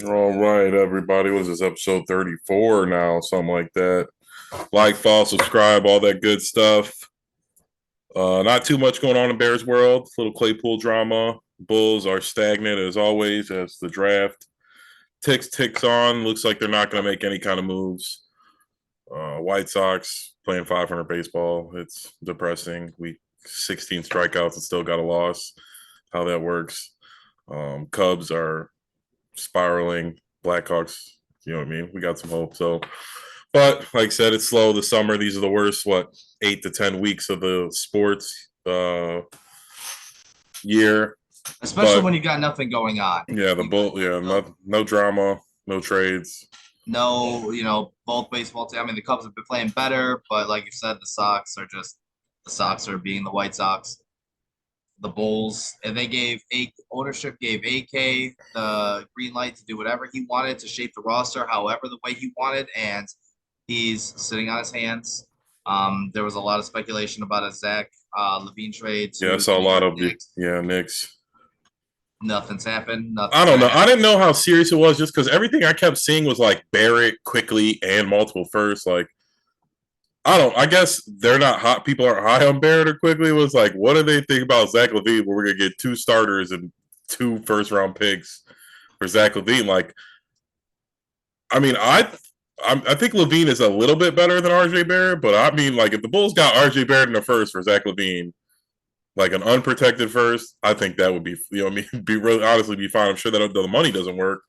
All right, everybody. What is this, episode 34 now? Something like that. Like, follow, subscribe, all that good stuff. Not too much going on in Bears world. Little Claypool drama. Bulls are stagnant as always as the draft ticks on. Looks like they're not going to make any kind of moves. White Sox playing 500 baseball. It's depressing. We 16 strikeouts and still got a loss. How that works. Cubs are spiraling. Blackhawks, you know what I mean? We got some hope. So, but like I said, it's slow. The summer, these are the worst, 8 to 10 weeks of the sports year. Especially But when you got nothing going on. yeah, the You got bull, yeah, no, no drama, no trades. both baseball teams. I mean, the Cubs have been playing better, but like you said, the Sox are being the White Sox. The Bulls, and ownership gave AK the green light to do whatever he wanted to shape the roster however the way he wanted, and he's sitting on his hands. There was a lot of speculation about a Zach Levine trade Yeah, I to the saw a New lot York of the Knicks. Knicks. Nothing's happened. I Nothing's don't gonna know. I happen. didn't know how serious it was just because everything I kept seeing was like Barrett quickly and multiple first. Like, I don't. I guess they're not hot. People aren't high on Barrett or quickly. It was like, what do they think about Zach Levine? Where we're gonna get two starters and two first round picks for Zach Levine? Like, I mean, I think Levine is a little bit better than RJ Barrett, but I mean, like, if the Bulls got RJ Barrett in the first for Zach Levine, like an unprotected first, I think that would be, I mean, be really honestly be fine. I'm sure that the money doesn't work,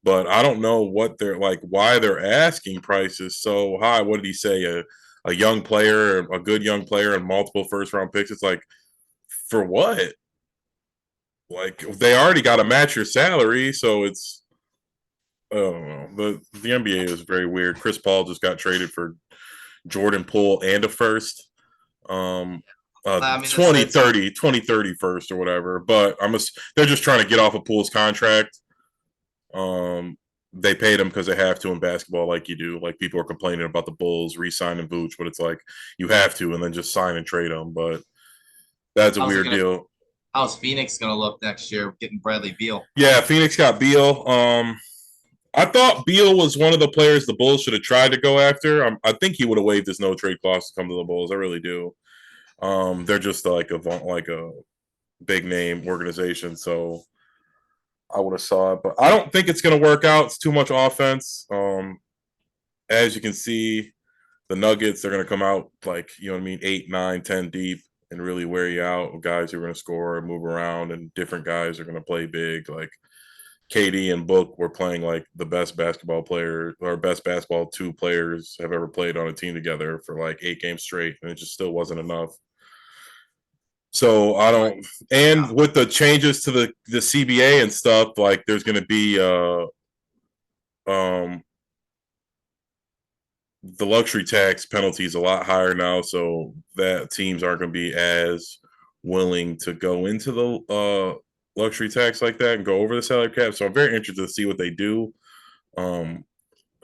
but I don't know what they're like, why they're asking prices so high. What did he say? A young player, a good young player, and multiple first round picks. It's like, for what? Like, they already got to match your salary, so it's, I don't know. The NBA is very weird. Chris Paul just got traded for Jordan Poole and a first. Um, I mean, twenty thirty 2030 first or whatever. But they're just trying to get off of Poole's contract. Um, they paid him because they have to in basketball, like you do. Like, people are complaining about the Bulls re-signing Vooch, but it's like you have to, and then just sign and trade him. But that's a how's it weird gonna? deal. How's Phoenix gonna look next year getting Bradley Beal? Yeah, Phoenix got Beal. I thought Beal was one of the players the Bulls should have tried to go after. I think he would have waived his no trade clause to come to the Bulls. I really do. They're just like a big name organization, so I would have saw it, but I don't think it's going to work out. It's too much offense. As you can see, the Nuggets are going to come out like, you know what I mean, 8, 9, 10 deep and really wear you out. Guys who are going to score and move around, and different guys are going to play big. Like, KD and Book were playing like the best basketball player or best basketball two players have ever played on a team together for like 8 games straight, and it just still wasn't enough. So I Right. don't. And Yeah. with the changes to the CBA and stuff, like, there's going to be um the luxury tax penalty is a lot higher now, so that teams aren't going to be as willing to go into the luxury tax like that and go over the salary cap. So I'm very interested to see what they do. Um,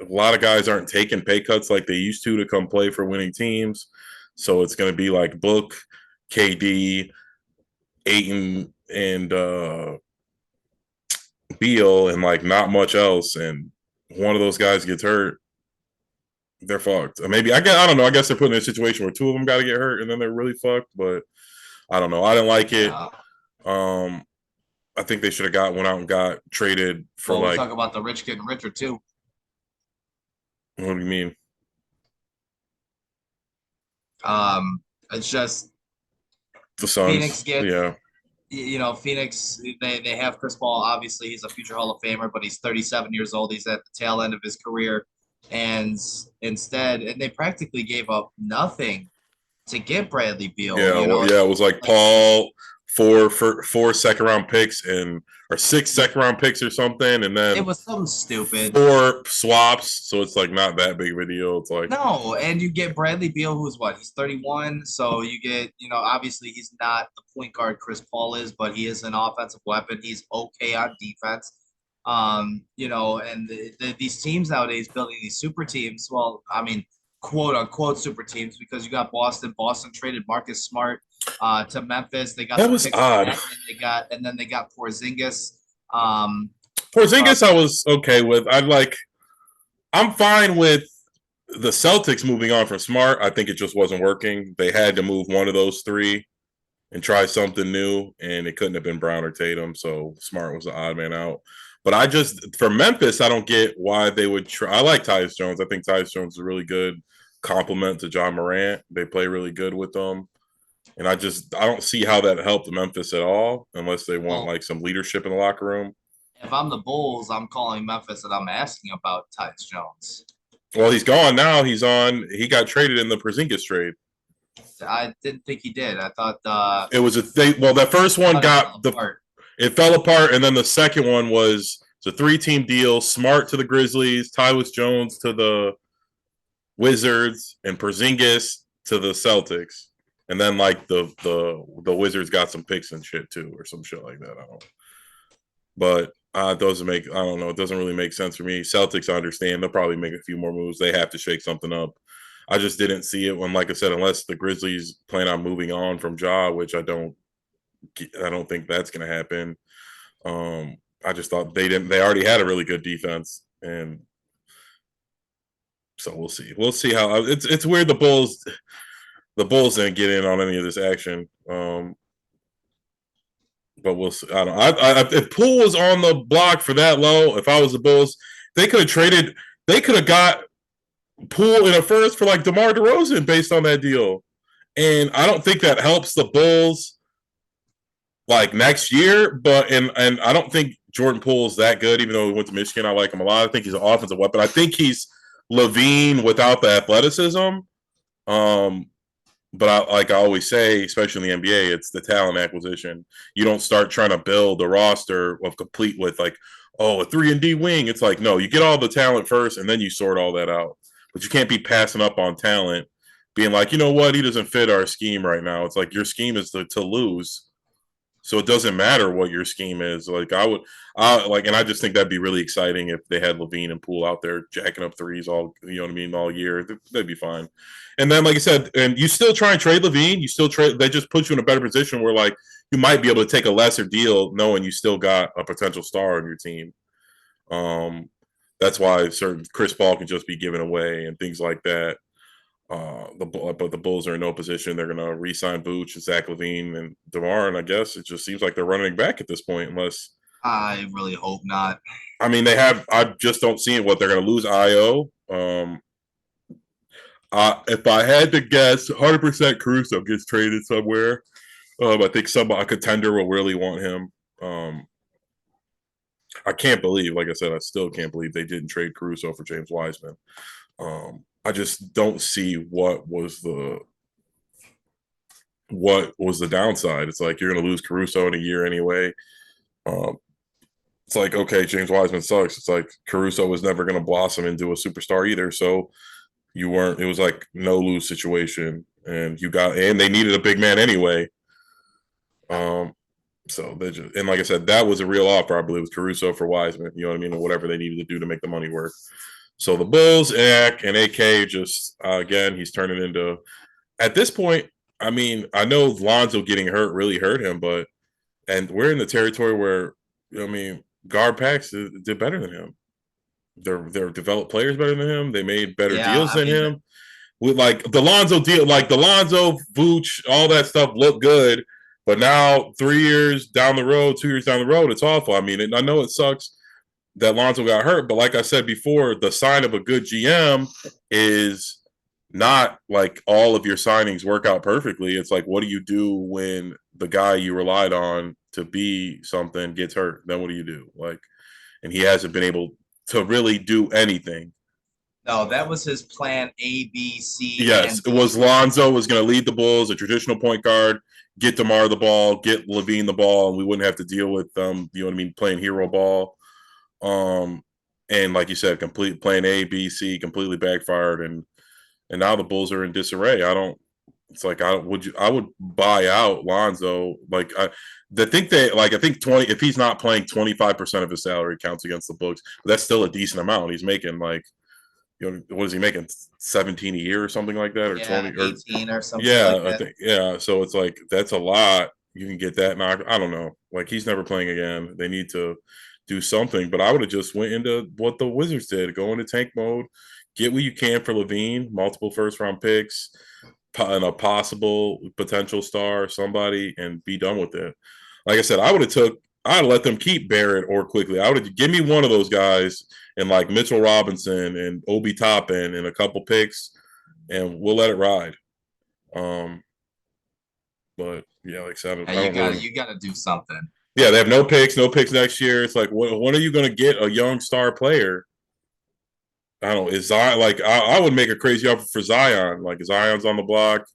a lot of guys aren't taking pay cuts like they used to come play for winning teams. So it's going to be like Book, KD, Aiton, and Beal, and like not much else. And one of those guys gets hurt, they're fucked. Maybe I don't know. I guess they're putting in a situation where two of them got to get hurt, and then they're really fucked. But I don't know. I didn't like it. Yeah. Um, I think they should have went out and got traded for Well, we like, talk about the rich getting richer too. what do you mean? It's just The Phoenix Suns? gets Yeah. Phoenix, they have Chris Paul. Obviously, he's a future Hall of Famer, but he's 37 years old. He's at the tail end of his career, and and they practically gave up nothing to get Bradley Beal. Yeah, well, yeah, it was like Like Paul, four second round picks, and or six second round picks or something, and it then was something stupid. four swaps. So it's like not that big of a deal. It's like, No, and you get Bradley Beal, who's what? He's 31. So you get, obviously he's not the point guard Chris Paul is, but he is an offensive weapon. He's okay on defense. And these teams nowadays building these super teams. Well, I mean, quote unquote super teams because you got Boston. Boston traded Marcus Smart to Memphis. They got that the was picks for odd. that, and then they got Porzingis. Um, Uh, Porzingis, I was okay with. I'm fine with the Celtics moving on from Smart. I think it just wasn't working. They had to move one of those three and try something new, and it couldn't have been Brown or Tatum. So Smart was the odd man out. But I just for Memphis, I don't get why they would try. I like Tyus Jones. I think Tyus Jones is a really good complement to John Morant. They play really good with them. And I don't see how that helped Memphis at all, unless they want well, like some leadership in the locker room. if I'm the Bulls, I'm calling Memphis and I'm asking about Tyus Jones. Well, he's gone now. He got traded in the Porzingis trade. I didn't think he did. I thought It was a thing. Well, the first I one thought it fell got the apart. it fell apart, and then the second one was it's a 3-team deal. Smart to the Grizzlies, Tyus Jones to the Wizards, and Porzingis to the Celtics. And then like the Wizards got some picks and shit too, or some shit like that. I don't know. But it doesn't make I don't know. It doesn't really make sense for me. Celtics, I understand. They'll probably make a few more moves. They have to shake something up. I just didn't see it when, like I said, unless the Grizzlies plan on moving on from Ja, which I don't think that's going to happen. I just thought they didn't. They already had a really good defense, and so we'll see. We'll see how it's weird. The Bulls didn't get in on any of this action. But we'll see. I don't. If Poole was on the block for that low, if I was the Bulls, they could have traded. They could have got Poole in a first for like DeMar DeRozan based on that deal, and I don't think that helps the Bulls like next year. But and I don't think Jordan Poole is that good, even though he went to Michigan. I like him a lot. I think he's an offensive weapon. I think he's Levine without the athleticism. Um, but like I always say, especially in the NBA, it's the talent acquisition. You don't start trying to build a roster of complete with like, oh, a 3-and-D wing. It's like, no, you get all the talent first and then you sort all that out. But you can't be passing up on talent, being like, you know what, he doesn't fit our scheme right now. It's like your scheme is to lose. So it doesn't matter what your scheme is. Like and I just think that'd be really exciting if they had Levine and Poole out there jacking up threes all, you know what I mean, all year. That'd be fine. And then, like I said, and you still try and trade Levine. You still trade. They just put you in a better position where like you might be able to take a lesser deal, knowing you still got a potential star on your team. Um, that's why certain Chris Paul can just be given away and things like that. But the Bulls are in no position. They're going to re-sign Vooch, Zach LaVine, and DeMar, and I guess it just seems like they're running back at this point. Unless I really hope not. I mean they have. I just don't see what they're going to lose. Io. If I had to guess, 100% Caruso gets traded somewhere. I think a contender will really want him. I can't believe, like I said, I still can't believe they didn't trade Caruso for James Wiseman. I just don't see what was the downside. It's like you're going to lose Caruso in a year anyway. Um, it's like, okay, James Wiseman sucks. It's like Caruso was never going to blossom into a superstar either. So you weren't. It was like no lose situation, and they needed a big man anyway. So they just and like I said, that was a real offer. I believe it was Caruso for Wiseman. You know what I mean, or whatever they needed to do to make the money work. So the Bulls, and AK just again, he's turning into at this point. I mean, I know Lonzo getting hurt really hurt him, but and we're in the territory where I mean, guard packs did better than him. They're developed players better than him. They made better Yeah, deals I than mean, him. With like the Lonzo deal, like the Lonzo, Vooch, all that stuff looked good. But now 3 years down the road, 2 years down the road, it's awful. I mean, I know it sucks that Lonzo got hurt, but like I said before, the sign of a good GM is not like all of your signings work out perfectly. It's like, what do you do when the guy you relied on to be something gets hurt? Then what do you do? Like, and he hasn't been able to really do anything. no, that was his plan A, B, C, Yes, and it D. was Lonzo was going to lead the Bulls, a traditional point guard, get DeMar the ball, get Levine the ball, and we wouldn't have to deal with you know what I mean, playing hero ball. Um, and like you said, complete playing A, B, C, completely backfired, and now the Bulls are in disarray. I don't. It's like I would buy out Lonzo. I think 20 if he's not playing 25% of his salary counts against the books, but that's still a decent amount. He's making like what is he making 17 a year or something like that or Yeah, 20 or 18 or some shit yeah like I that. think yeah so it's like that's a lot you can get that knocked. I don't know, like he's never playing again. do something. But I would have just went into what the Wizards did: go into tank mode, get what you can for Levine, multiple first round picks, and a possible potential star, somebody, and be done with it. Like I said, I'd let them keep Barrett or quickly. I would give me one of those guys and like Mitchell Robinson and Obi Toppin and a couple picks, and we'll let it ride. Um, but yeah, like I said, I And you don't got really. you got to do something. Yeah, they have no picks next year. It's like, when are you going to get a young star player? I don't know. Is Zion like I would make a crazy offer for Zion? Like Zion's on the block.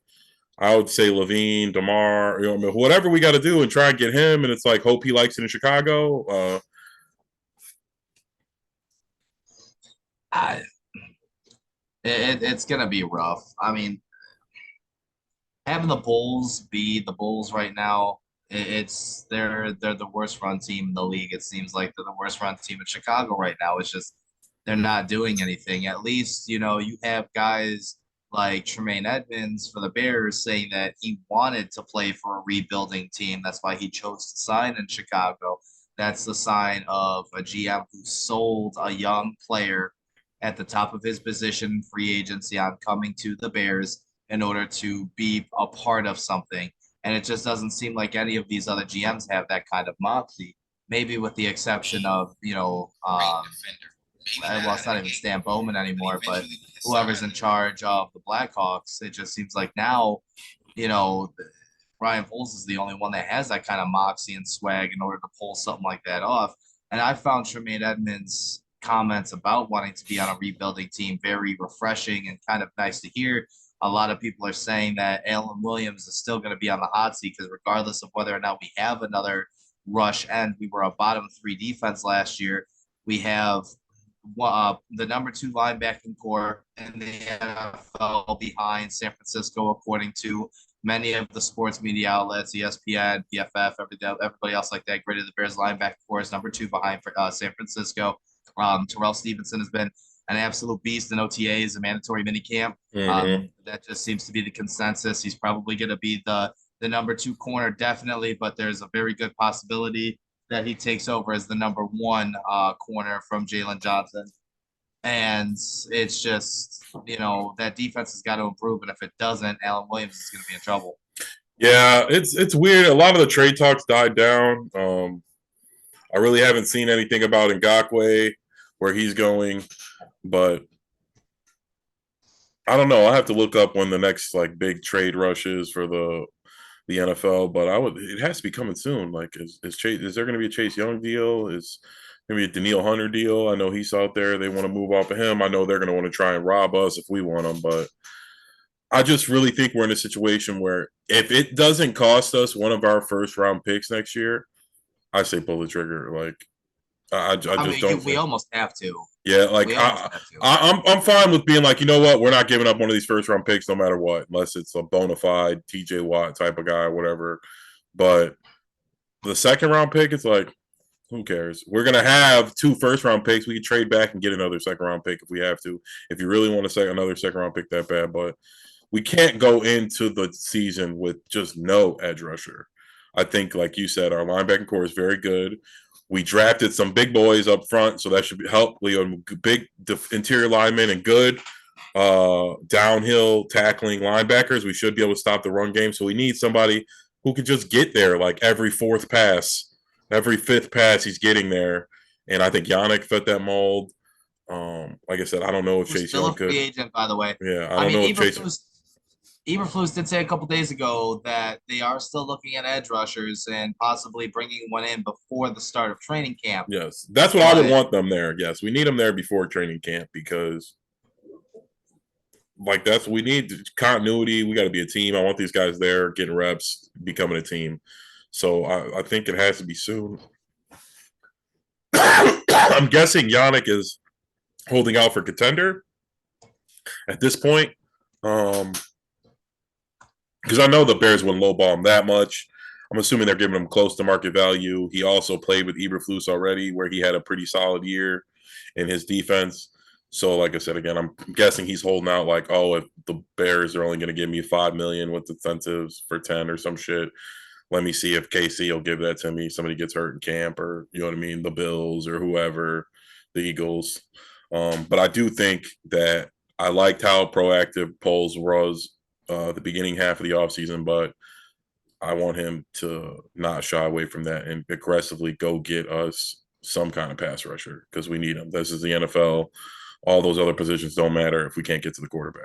I would say Levine, DeMar, whatever we got to do and try and get him. And it's like, hope he likes it in Chicago. I, it's gonna be rough. I mean, having the Bulls be the Bulls right now, it's they're the worst run team in the league. It seems like they're the worst run team in Chicago right now. It's just they're not doing anything. At least, you have guys like Tremaine Edmonds for the Bears saying that he wanted to play for a rebuilding team. That's why he chose to sign in Chicago. That's the sign of a GM who sold a young player at the top of his position in free agency on coming to the Bears in order to be a part of something. And it just doesn't seem like any of these other GMs have that kind of moxie. Maybe with the exception of, well, it's not even Stan Bowman anymore, but whoever's in charge of the Blackhawks, it just seems like now, you know, Ryan Poles is the only one that has that kind of moxie and swag in order to pull something like that off. And I found Tremaine Edmonds' comments about wanting to be on a rebuilding team very refreshing and kind of nice to hear. A lot of people are saying that Alan Williams is still going to be on the hot seat because regardless of whether or not we have another rush end, we were a bottom three defense last year. We have the number two linebacking core in the NFL behind San Francisco, according to many of the sports media outlets, ESPN, PFF, everybody else like that, graded the Bears linebacker core as number two behind San Francisco. Terrell Stevenson has been an absolute beast in OTAs, a mandatory minicamp. mm-hmm. That just seems to be the consensus. He's probably going to be the number two corner, definitely, but there's a very good possibility that he takes over as the number one corner from Jalen Johnson. And it's just, that defense has got to improve. And if it doesn't, Alan Williams is going to be in trouble. Yeah, it's weird. A lot of the trade talks died down. I really haven't seen anything about Ngakoue, where he's going, but I don't know. I have to look up when the next like big trade rush is for the NFL. But it has to be coming soon. Like, is there going to be a Chase Young deal? Is maybe a Daniil Hunter deal? I know he's out there. They want to move off of him. I know they're going to want to try and rob us if we want him, but I just really think we're in a situation where if it doesn't cost us one of our first round picks next year, I say pull the trigger. Like I just don't We think. almost have to. Yeah, like We almost have to. I'm fine with being like, you know what, we're not giving up one of these first round picks no matter what, unless it's a bona fide TJ Watt type of guy, or whatever. But the second round pick, it's like, who cares? We're gonna have two first round picks. We can trade back and get another second round pick if we have to. If you really want to say another second round pick that bad, but we can't go into the season with just no edge rusher. I think, like you said, our linebacking core is very good. We drafted some big boys up front, so that should help. Big interior linemen and good downhill tackling linebackers. We should be able to stop the run game. So we need somebody who could just get there like every fourth pass, every fifth pass he's getting there. And I think Yannick fit that mold. Like I said, I don't know if Chase Young could. Free agent, by the way. Yeah, I don't know if Chase. Eberflus did say a couple days ago that they are still looking at edge rushers and possibly bringing one in before the start of training camp. Yes, that's what I would want them there. Yes, we need them there before training camp because, like, we need continuity. We got to be a team. I want these guys there getting reps, becoming a team. So I think it has to be soon. I'm guessing Yannick is holding out for contender at this point. Because I know the Bears wouldn't lowball him that much. I'm assuming they're giving him close to market value. He also played with Eberflus already, where he had a pretty solid year in his defense. So, like I said, again, I'm guessing he's holding out like, oh, if the Bears are only going to give me $5 million with incentives for 10 or some shit, let me see if KC will give that to me. Somebody gets hurt in camp, or you know what I mean, the Bills or whoever, the Eagles. But I do think that I liked how proactive Poles was the beginning half of the offseason, but I want him to not shy away from that and aggressively go get us some kind of pass rusher because we need him. This is the NFL. All those other positions don't matter if we can't get to the quarterback.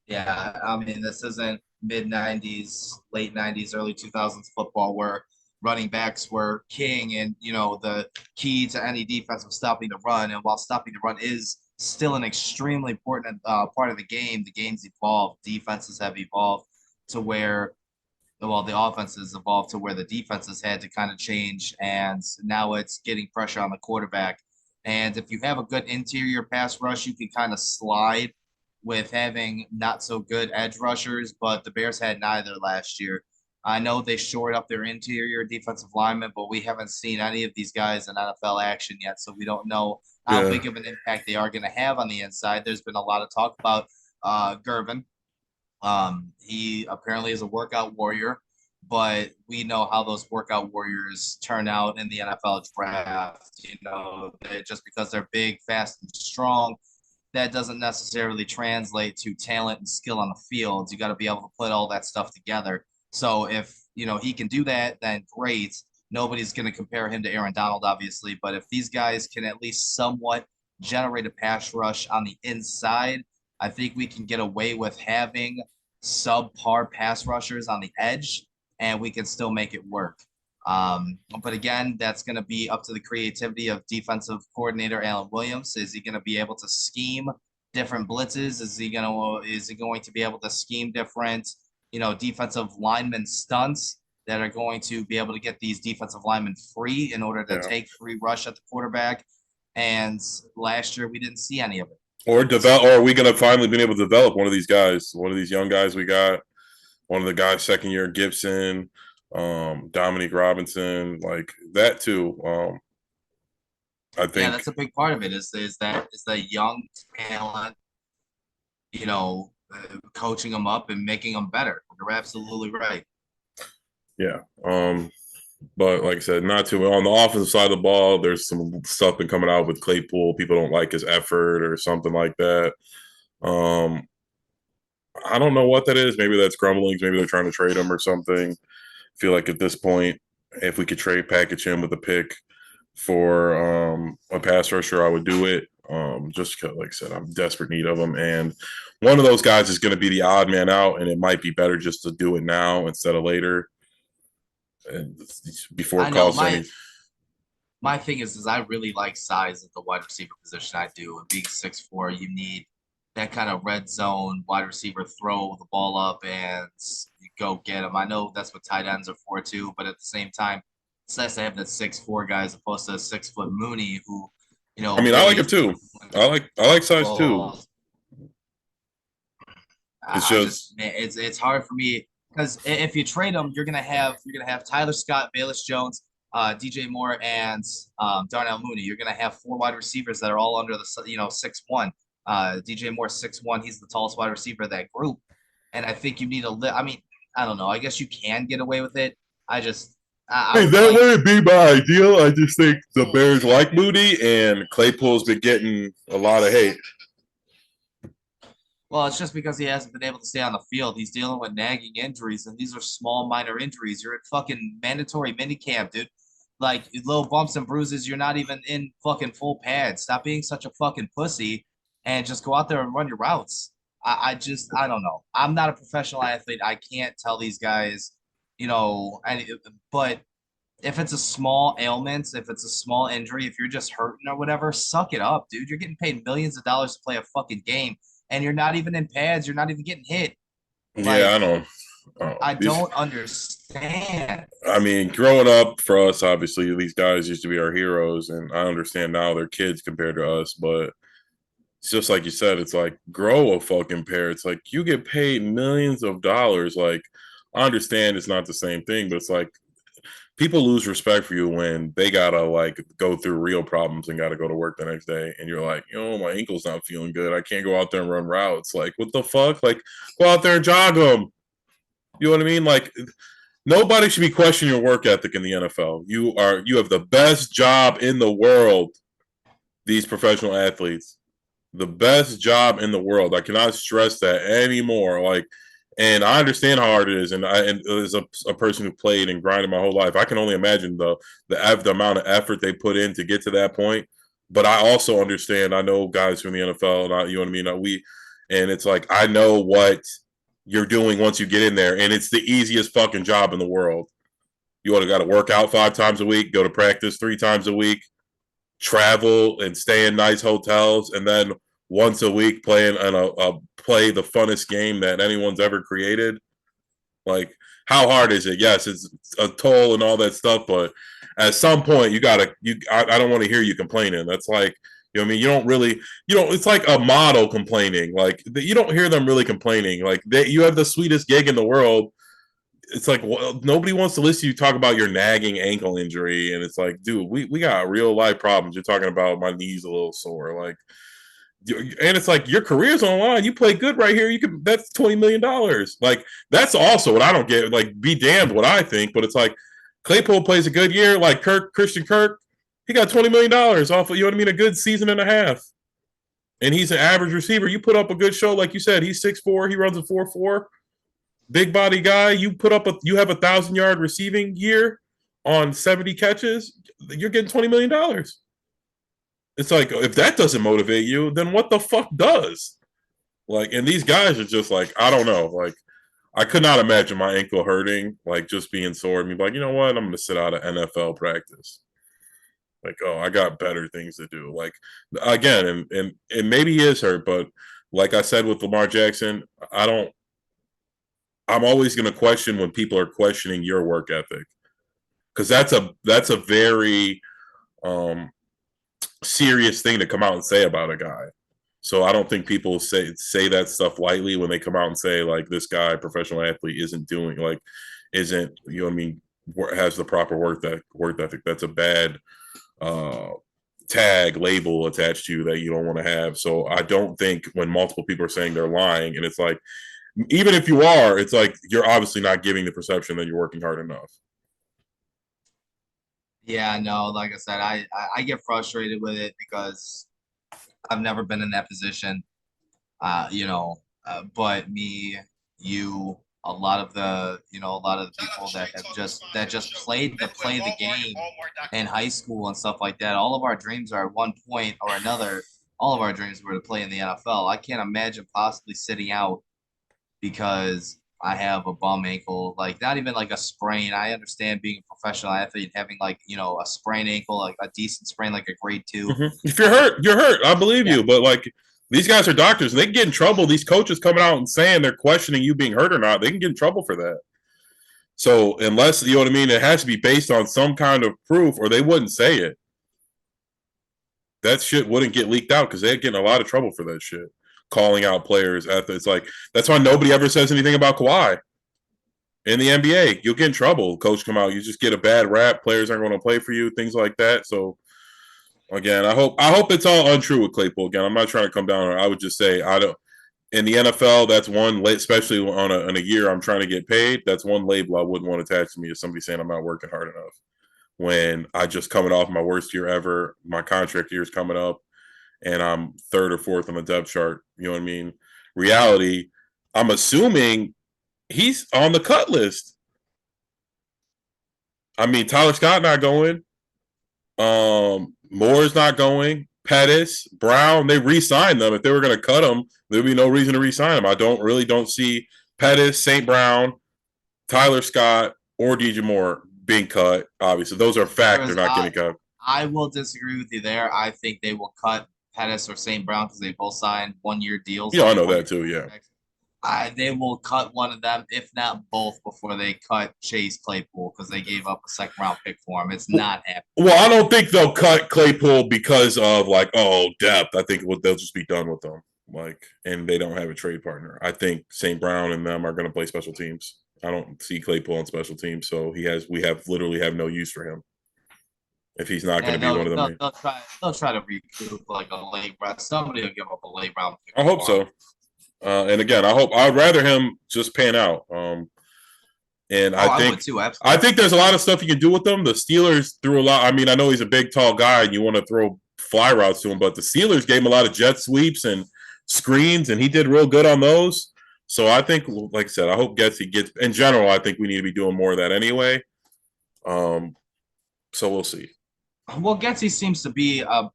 Yeah, I mean, this isn't mid 90s, late 90s, early 2000s football where running backs were king and, the key to any defense was stopping the run. And while stopping the run is still an extremely important part of the game's evolved. Defenses have evolved to where, well, the offenses evolved to where the defenses had to kind of change. And now it's getting pressure on the quarterback. And if you have a good interior pass rush, you can kind of slide with having not so good edge rushers, but the Bears had neither last year. I know they shored up their interior defensive linemen, but we haven't seen any of these guys in NFL action yet, so we don't know how Yeah. big of an impact they are going to have on the inside. There's been a lot of talk about Gervin. He apparently is a workout warrior, but we know how those workout warriors turn out in the NFL draft. Just because they're big, fast, and strong, that doesn't necessarily translate to talent and skill on the field. You got to be able to put all that stuff together. So if he can do that, then great. Nobody's going to compare him to Aaron Donald, obviously, but if these guys can at least somewhat generate a pass rush on the inside, I think we can get away with having subpar pass rushers on the edge, and we can still make it work. But again, that's going to be up to the creativity of defensive coordinator Alan Williams. Is he going to be able to scheme different blitzes? Is he going to be able to scheme different, defensive lineman stunts that are going to be able to get these defensive linemen free in order to Yeah. take free rush at the quarterback? And last year we didn't see any of it. Or are we going to finally be able to develop one of these guys, one of these young guys we got, one of the guys second year, Gibson, Dominique Robinson, like that too. I Yeah, think that's a big part of it. Is that young talent, coaching them up and making them better. You're absolutely right. yeah. But like I said, not too on the offensive side of the ball. There's some stuff been coming out with Claypool. People don't like his effort or something like that. Um, I don't know what that is. Maybe that's grumblings. Maybe they're trying to trade him or something. I feel like at this point, if we could trade package him with a pick for a pass rusher, I would do it. Just because, like I said, I'm in desperate need of them. And one of those guys is going to be the odd man out, and it might be better just to do it now instead of later. And before I it know costs my any. my thing is I really like size at the wide receiver position. I do. And being 6'4", you need that kind of red zone wide receiver, throw the ball up and you go get them. I know that's what tight ends are for too, but at the same time, it's nice to have that 6'4" guy as opposed to a 6-foot Mooney who, I mean, I like really it too. I like size too. oh, It's I just just man, it's hard for me because if you trade them, you're gonna have Tyler Scott, Bayless Jones, DJ Moore, and Darnell Mooney. You're gonna have four wide receivers that are all under the 6'1". DJ Moore 6'1". He's the tallest wide receiver of that group, and I think you need I mean, I don't know. I guess you can get away with it. I hey, would that like. wouldn't be my ideal. I just think the Bears like Moody, and Claypool's been getting a lot of hate. Well, it's just because he hasn't been able to stay on the field. He's dealing with nagging injuries, and these are small, minor injuries. You're at fucking mandatory minicamp, dude. Like little bumps and bruises. You're not even in fucking full pads. Stop being such a fucking pussy, and just go out there and run your routes. I don't know. I'm not a professional athlete. I can't tell these guys, but if it's a small ailment, if it's a small injury, if you're just hurting or whatever, suck it up, dude. You're getting paid millions of dollars to play a fucking game, and you're not even in pads. You're not even getting hit. Yeah, I Like, know. I These, don't understand. I mean, growing up for us, obviously, these guys used to be our heroes, and I understand now they're kids compared to us, but it's just like you said, it's like grow a fucking pair. It's like you get paid millions of dollars. Like, I understand it's not the same thing, but it's like people lose respect for you when they gotta like go through real problems and gotta go to work the next day, and you're like, my ankle's not feeling good. I can't go out there and run routes. Like, what the fuck? Like, go out there and jog them. You know what I mean? Like nobody should be questioning your work ethic in the NFL. You have the best job in the world. These professional athletes, the best job in the world. I cannot stress that anymore. Like, and I understand how hard it is, and as a person who played and grinded my whole life, I can only imagine the amount of effort they put in to get to that point. But I also understand. I know guys from the NFL, and you know what I mean. And it's like I know what you're doing once you get in there, and it's the easiest fucking job in the world. You would have got to work out 5 times a week, go to practice 3 times a week, travel and stay in nice hotels, and then once a week playing play the funnest game that anyone's ever created. Like, how hard is it? Yes, it's a toll and all that stuff, but at some point you gotta you. I don't want to hear you complaining. That's like, you know what I mean? You don't really, it's like a model complaining. Like you don't hear them really complaining. Like you have the sweetest gig in the world. It's like, well, nobody wants to listen to you talk about your nagging ankle injury, and it's like, dude, we got real life problems. You're talking about my knees a little sore, like, and it's like your career's on the line. You play good right here. You can. That's $20 million. Like that's also what I don't get. Like, be damned what I think, but it's like Claypool plays a good year, like Christian Kirk. He got $20 million off of, you know what I mean, a good season and a half, and he's an average receiver. You put up a good show, like you said. He's 6'4". He runs a 4.4. Big body guy. You have 1,000-yard receiving year on 70 catches. You're getting $20 million. It's like, if that doesn't motivate you, then what the fuck does? Like, and these guys are just like, I don't know. Like, I could not imagine my ankle hurting, like just being sore. And be like, you know what? I'm gonna sit out of NFL practice. Like, oh, I got better things to do. Like, again, and maybe he is hurt, but like I said with Lamar Jackson, I don't. I'm always gonna question when people are questioning your work ethic, because that's a very um serious thing to come out and say about a guy. So I don't think people say that stuff lightly when they come out and say like this guy, professional athlete, isn't, you know what I mean, has the proper work ethic. That's a bad uh tag label attached to you that you don't want to have. So I don't think when multiple people are saying they're lying, and it's like, even if you are, it's like you're obviously not giving the perception that you're working hard enough. Yeah, no, like I said, I get frustrated with it because I've never been in that position. But me, you, a lot of the people that have just played the play the game in high school and stuff like that. All of our dreams are at one point or another. All of our dreams were to play in the NFL. I can't imagine possibly sitting out because I have a bum ankle, like not even like a sprain. I understand being a professional athlete, having like, a sprained ankle, like a decent sprain, like a grade two. Mm-hmm. If you're I can, hurt, you're hurt. I believe yeah, you, but like these guys are doctors, and they can get in trouble. These coaches coming out and saying they're questioning you being hurt or not, they can get in trouble for that. So unless, you know what I mean, it has to be based on some kind of proof, or they wouldn't say it. That shit wouldn't get leaked out because they're getting a lot of trouble for that shit. Calling out players after, it's like, that's why nobody ever says anything about Kawhi in the NBA. You'll get in trouble. Coach come out, you just get a bad rap. Players aren't going to play for you, things like that. So again, I hope it's all untrue with Claypool. Again, I'm not trying to come down. I would just say I don't. In the NFL, that's one, especially on a year I'm trying to get paid. That's one label I wouldn't want attached to me, is somebody saying I'm not working hard enough. When I just coming off my worst year ever, my contract year is coming up, and I'm third or fourth on the depth chart. You know what I mean? Reality, I'm assuming he's on the cut list. I mean, Tyler Scott not going. Moore's not going. Pettis, Brown, they re-signed them. If they were going to cut them, there'd be no reason to re-sign them. I don't see Pettis, St. Brown, Tyler Scott, or DJ Moore being cut. Obviously, those are fact. They're whereas not getting cut. I will disagree with you there. I think they will cut Pettis or St. Brown because they both signed 1 year deals, Yeah, I like know 1 year that too. Yeah. contracts. They will cut one of them, if not both, before they cut Chase Claypool because they gave up a second round pick for him. It's not happening. Well, I don't think they'll cut Claypool because of like, oh, depth. I think they'll just be done with them. Like, and they don't have a trade partner. I think St. Brown and them are going to play special teams. I don't see Claypool on special teams, so we literally have no use for him if he's not going Yeah, to be one of them. they'll try to recoup like a late round. Somebody will give up a late round pick I hope for him. so. And again, I'd rather him just pan out. And Oh, I would too. I Absolutely. think there's a lot of stuff you can do with them. The Steelers threw a lot. I mean, I know he's a big, tall guy, and you want to throw fly routes to him, but the Steelers gave him a lot of jet sweeps and screens, and he did real good on those. So I think, like I said, I hope Getsy gets. In general, I think we need to be doing more of that anyway. Um, so we'll see. Well, Getsy seems to be a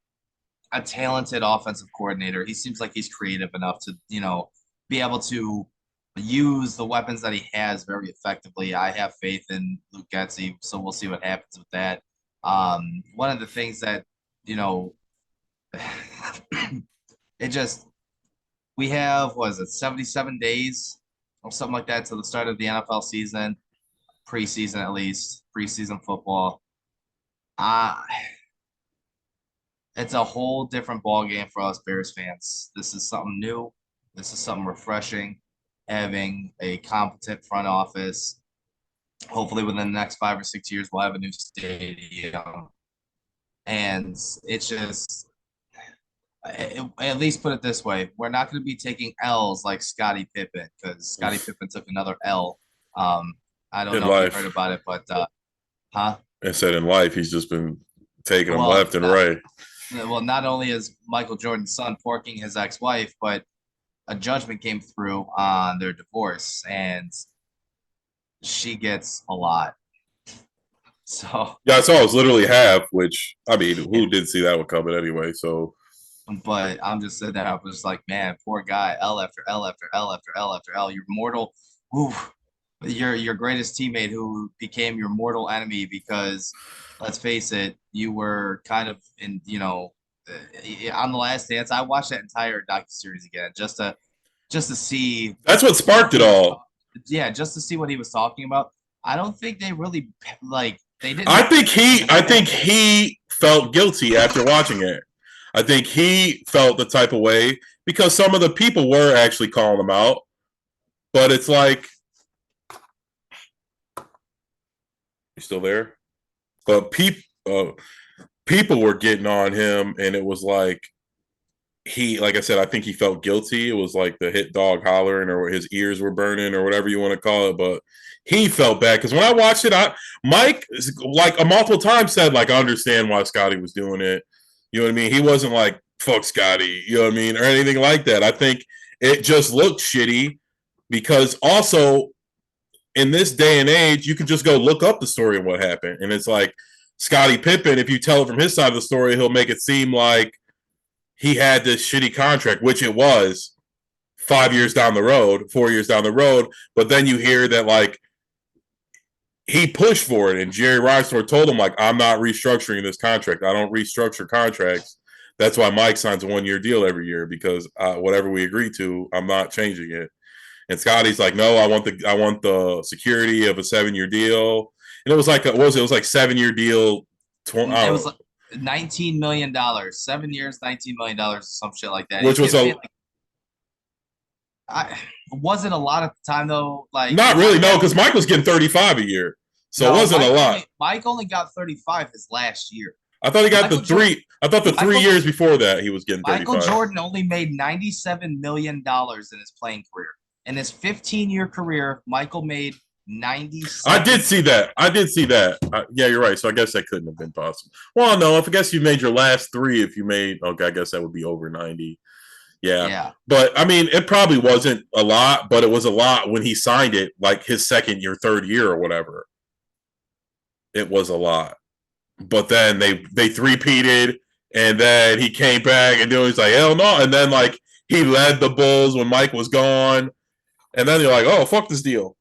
talented offensive coordinator. He seems like he's creative enough to, be able to use the weapons that he has very effectively. I have faith in Luke Getsy, so we'll see what happens with that. One of the things that, you know, it just we have was it 77 days or something like that to the start of the NFL season, preseason at least, preseason football. Uh it's a whole different ball game for us Bears fans. This is something new. This is something refreshing. Having a competent front office. Hopefully, within the next 5 or 6 years, we'll have a new stadium. And it's just, at least put it this way, we're not going to be taking L's like Scottie Pippen because Scottie Pippen took another L. I don't In know if you heard life, about it, but huh? I said in life, he's just been taking them Well, left and right. not only is Michael Jordan's son porking his ex-wife, but a judgment came through on their divorce, and she gets a lot. So, Yeah, I saw it was literally half, which I mean, yeah, who did see that one coming anyway? So but I'm just sitting there. I was like, man, poor guy. L after L after L after L after L. Your mortal, ooh, your greatest teammate who became your mortal enemy because, let's face it, you were kind of in, on the Last Dance. I watched that entire docuseries again just to see that's what what sparked it he was. all. Yeah, just to see what he was talking about. I don't think they really like they I didn't. think he felt guilty after watching it. I think he felt the type of way because some of the people were actually calling him out, but it's like you still there. But people were getting on him, and it was like like I said, I think he felt guilty. It was like the hit dog hollering, or his ears were burning, or whatever you want to call it. But he felt bad because when I watched it, Mike like a multiple times said like I understand why Scotty was doing it. You know what I mean? He wasn't like fuck Scotty, you know what I mean, or anything like that. I think it just looked shitty because also in this day and age, you can just go look up the story of what happened, and it's like Scottie Pippen. If you tell it from his side of the story, he'll make it seem like he had this shitty contract, which it was 5 years down the road, 4 years down the road. But then you hear that like he pushed for it, and Jerry Reinsdorf told him like, "I'm not restructuring this contract. I don't restructure contracts. That's why Mike signs a 1 year deal every year because whatever we agree to, I'm not changing it." And Scotty's like, "No, I want the security of a 7 year deal." And it was like, what was it? It was like 7 year deal. I It don't was know, like $19 million, 7 years, $19 million, or some shit like that. which He's was getting a paid like I wasn't a lot at the time though. Like not really no, Mike, because Mike was getting 35 a year, so it no, wasn't a lot. Mike only got 35 his last year. I thought he got the Michael Jordan, three. I thought the three Michael years before that he was getting Michael 35. Jordan only made $97 million in his playing career. In his 15-year career, Michael made I did 97. see that. I did see that. Yeah, you're right. So I guess that couldn't have been possible. Well, no, if I guess you made your last three, if you made okay, I guess that would be over 90. Yeah. Yeah, But I mean, it probably wasn't a lot, but it was a lot when he signed it, like his second year, third year, or whatever. It was a lot. But then they three-peated, and then he came back and then he's like, hell no. And then like he led the Bulls when Mike was gone. And then you're like, oh, fuck this deal.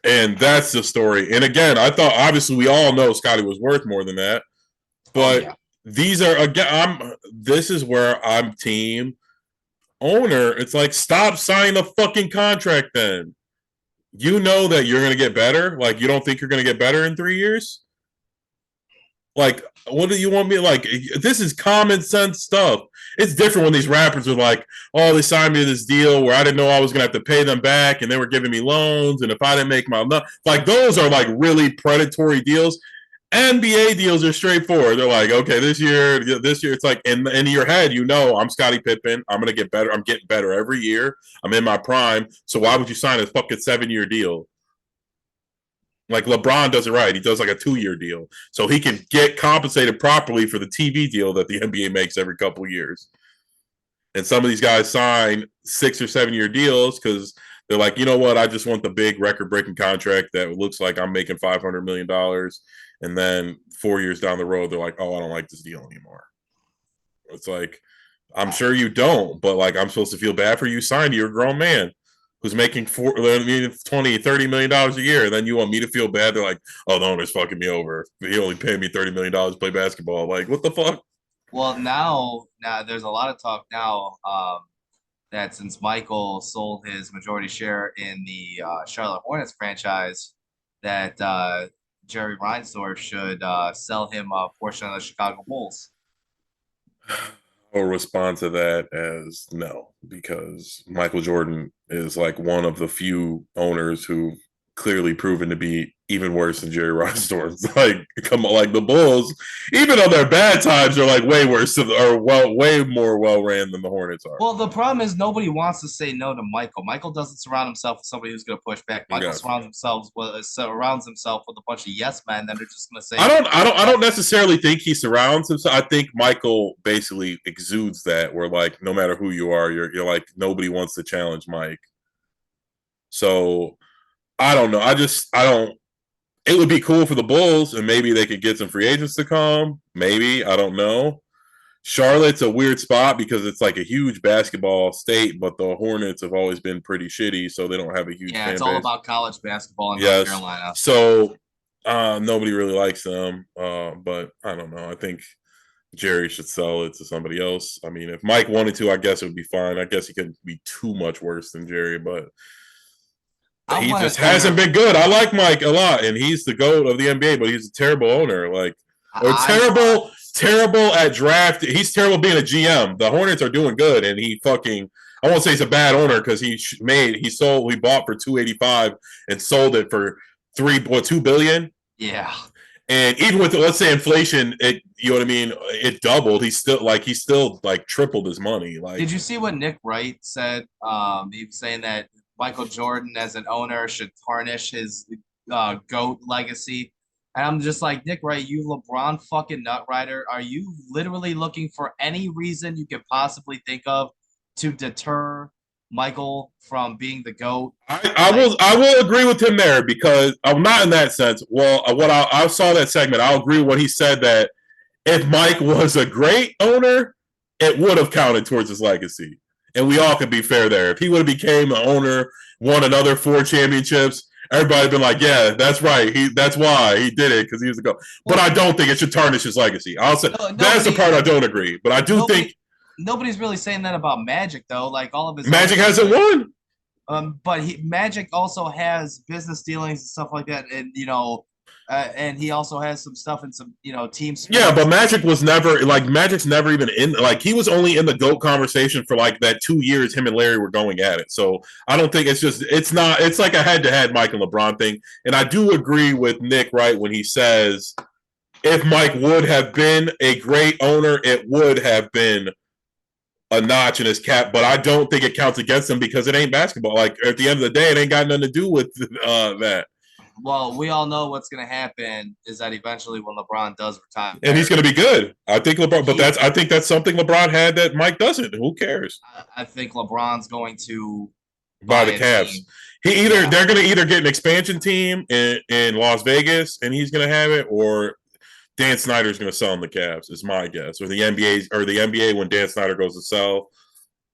And that's the story. And again, I thought obviously we all know Scotty was worth more than that. oh But yeah. these are again, this is where I'm team owner. It's like stop signing the fucking contract then. You know that you're gonna get better. Like you don't think you're gonna get better in 3 years? Like, what do you want me like? This is common sense stuff. It's different when these rappers are like, "Oh, they signed me to this deal where I didn't know I was gonna have to pay them back, and they were giving me loans, and if I didn't make my like those are like really predatory deals." NBA deals are straightforward. They're like, okay, this year, it's like in your head, I'm Scottie Pippen. I'm gonna get better. I'm getting better every year. I'm in my prime. So why would you sign a fucking 7-year deal? Like LeBron does it right. He does like a 2-year deal, so he can get compensated properly for the TV deal that the NBA makes every couple of years. And some of these guys sign 6 or 7 year deals because they're like, you know what? I just want the big record breaking contract that looks like I'm making $500 million. And then 4 years down the road, they're like, oh, I don't like this deal anymore. It's like, I'm sure you don't, but like, I'm supposed to feel bad for you. Signed, you're a grown man who's making 20, $30 million a year. And then you want me to feel bad? They're like, oh, the owner's fucking me over. He only paid me $30 million to play basketball. Like, what the fuck? Well, now there's a lot of talk now that since Michael sold his majority share in the Charlotte Hornets franchise, that Jerry Reinsdorf should sell him a portion of the Chicago Bulls. I'll respond to that as no, because Michael Jordan is like one of the few owners who clearly proven to be even worse than Jerry Reinsdorf. Like, come on, like the Bulls, even on their bad times, are like way worse or way more well ran than the Hornets are. Well, the problem is nobody wants to say no to Michael. Michael doesn't surround himself with somebody who's going to push back. Michael surrounds himself with a bunch of yes men that are just going to say. I don't necessarily think he surrounds himself. I think Michael basically exudes that, where like no matter who you are, you're like nobody wants to challenge Mike. So I don't know. I don't. It would be cool for the Bulls, and maybe they could get some free agents to come. Maybe, I don't know. Charlotte's a weird spot because it's like a huge basketball state, but the Hornets have always been pretty shitty, so they don't have a huge fan it's base. all about college basketball in North Carolina. So nobody really likes them, but I don't know. I think Jerry should sell it to somebody else. I mean, if Mike wanted to, I guess it would be fine. I guess he couldn't be too much worse than Jerry, but he just hasn't been good. I like Mike a lot, and he's the GOAT of the NBA, but he's a terrible owner. Like, or terrible at draft. He's terrible being a GM. The Hornets are doing good, and he fucking. I won't say he's a bad owner because he bought for 285 and sold it for $2 billion. Yeah. And even with let's say inflation, you know what I mean, it doubled. He's still like tripled his money. Like, did you see what Nick Wright said? He was saying that Michael Jordan as an owner should tarnish his GOAT legacy. And I'm just like, Nick Wright, you LeBron fucking nut rider. Are you literally looking for any reason you could possibly think of to deter Michael from being the GOAT? I will agree with him there because I'm not in that sense. Well, I saw that segment. I'll agree with what he said, that if Mike was a great owner, it would have counted towards his legacy. And we all can be fair there. If he would have became an owner, won another 4 championships, everybody been like, yeah, that's right. That's why he did it, because he was a GOAT. But I don't think it should tarnish his legacy. I'll say that's the part I don't agree. But I do think nobody's really saying that about Magic, though. Like, all of his Magic hasn't won. But Magic also has business dealings and stuff like that, and and he also has some stuff in some team sports. Yeah, but Magic's never even in, like, he was only in the GOAT conversation for like that 2 years him and Larry were going at it. So I don't think it's like a head-to-head Mike and LeBron thing. And I do agree with Nick Wright when he says if Mike would have been a great owner, it would have been a notch in his cap, but I don't think it counts against him because it ain't basketball. Like, at the end of the day, it ain't got nothing to do with that. Well, we all know what's going to happen is that eventually when LeBron does retire, and he's going to be good. I think LeBron, but I think that's something LeBron had that Mike doesn't. Who cares? I think LeBron's going to buy the Cavs. They're going to either get an expansion team in Las Vegas, and he's going to have it, or Dan Snyder's going to sell him the Cavs, is my guess. Or the NBA when Dan Snyder goes to sell,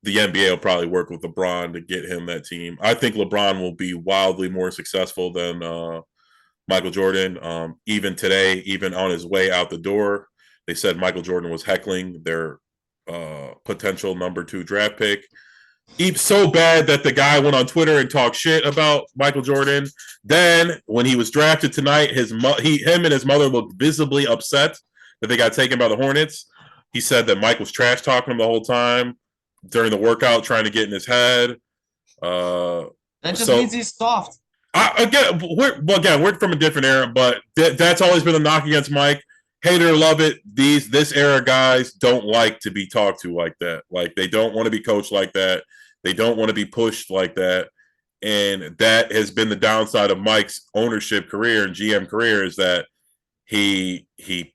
the NBA will probably work with LeBron to get him that team. I think LeBron will be wildly more successful than Michael Jordan. Even today, even on his way out the door, they said Michael Jordan was heckling their potential number 2 draft pick. So bad that the guy went on Twitter and talked shit about Michael Jordan. Then, when he was drafted tonight, him and his mother looked visibly upset that they got taken by the Hornets. He said that Mike was trash talking him the whole time during the workout, trying to get in his head. That just means he's soft. We're from a different era, but that's always been the knock against Mike. Hate it or love it, this era guys don't like to be talked to like that. Like they don't want to be coached like that. They don't want to be pushed like that. And that has been the downside of Mike's ownership career and GM career is that he he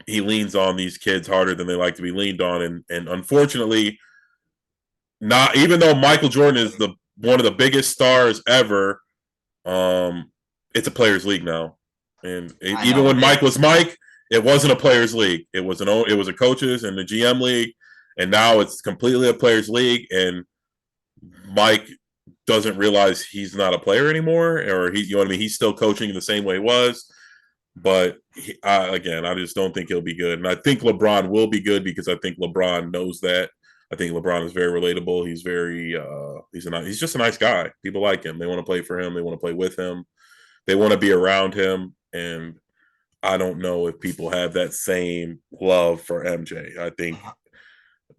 he leans on these kids harder than they like to be leaned on, and unfortunately, not even though Michael Jordan is the one of the biggest stars ever, it's a players' league now, and I even know when it. Mike was Mike, it wasn't a players' league. It was a coaches and the GM league, and now it's completely a players' league. And Mike doesn't realize he's not a player anymore, or you know what I mean. He's still coaching in the same way he was, but again, I just don't think he'll be good. And I think LeBron will be good because I think LeBron knows that. I think LeBron is very relatable. He's very he's just a nice guy. People like him. They want to play for him. They want to play with him. They want to be around him. And I don't know if people have that same love for MJ. I think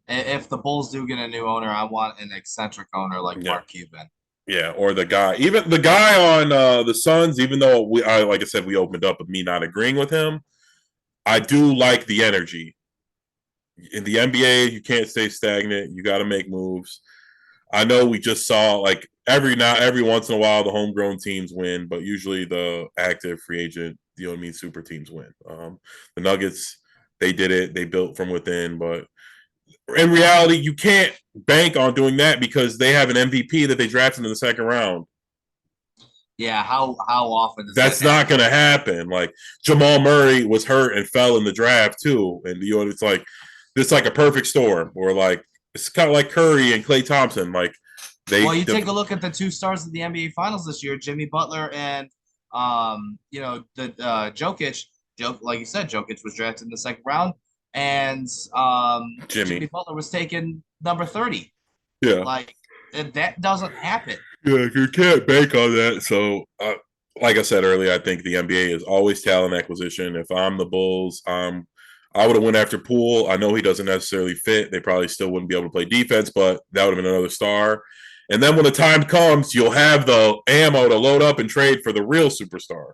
If the Bulls do get a new owner, I want an eccentric owner like yeah, Mark Cuban. yeah, or even the guy on the Suns. Even though like I said, we opened up with me not agreeing with him. I do like the energy in the NBA. You can't stay stagnant. You got to make moves. I know we just saw like every once in a while the homegrown teams win, but usually the active free agent, you know what I mean, super teams win. The Nuggets, they did it. They built from within, but in reality, you can't bank on doing that because they have an MVP that they drafted in the second round. Yeah, how often does that That's not happen? going to happen. Like Jamal Murray was hurt and fell in the draft too, and you know it's like this like a perfect storm, or like it's kind of like Curry and Klay Thompson. Like Well, they, you take a look at the two stars of the NBA Finals this year, Jimmy Butler and the Jokic. Like you said, Jokic was drafted in the second round, and Jimmy Jimmy, Butler was taken number 30. yeah, Like that doesn't happen. yeah, you can't bank on that. So, like I said earlier, I think the NBA is always talent acquisition. If I'm the Bulls, I would have went after Poole. I know he doesn't necessarily fit. They probably still wouldn't be able to play defense, but that would have been another star. And then when the time comes, you'll have the ammo to load up and trade for the real superstar.